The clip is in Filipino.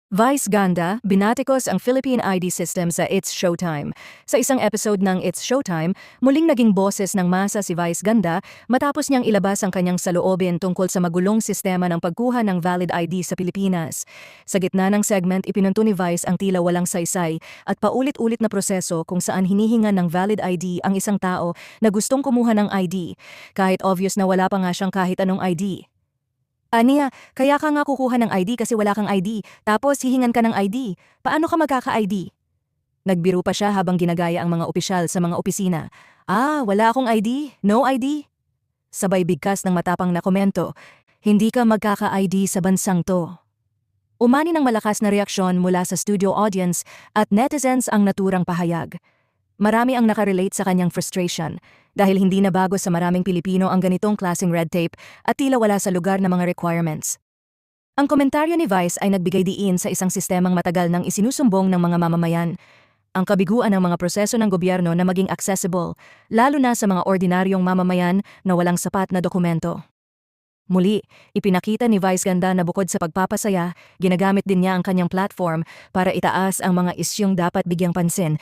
Vice Ganda, binatikos ang Philippine ID system sa It's Showtime. Sa isang episode ng It's Showtime, muling naging boses ng masa si Vice Ganda matapos niyang ilabas ang kanyang saloobin tungkol sa magulong sistema ng pagkuha ng valid ID sa Pilipinas. Sa gitna ng segment, ipinunto ni Vice ang tila walang saysay at paulit-ulit na proseso kung saan hinihingan ng valid ID ang isang tao na gustong kumuha ng ID, kahit obvious na wala pa nga siyang kahit anong ID. Aniya, kaya ka nga kukuha ng ID kasi wala kang ID, tapos hihingan ka ng ID. Paano ka magkaka-ID? Nagbiro pa siya habang ginagaya ang mga opisyal sa mga opisina. Wala akong ID? No ID? Sabay bigkas ng matapang na komento, hindi ka magkaka-ID sa bansang to. Umani ng malakas na reaksyon mula sa studio audience at netizens ang naturang pahayag. Marami ang nakarelate sa kanyang frustration dahil hindi na bago sa maraming Pilipino ang ganitong klaseng red tape at tila wala sa lugar na mga requirements. Ang komentaryo ni Vice ay nagbigay diin sa isang sistemang matagal nang isinusumbong ng mga mamamayan. Ang kabiguan ng mga proseso ng gobyerno na maging accessible, lalo na sa mga ordinaryong mamamayan na walang sapat na dokumento. Muli, ipinakita ni Vice Ganda na bukod sa pagpapasaya, ginagamit din niya ang kanyang platform para itaas ang mga isyong dapat bigyang pansin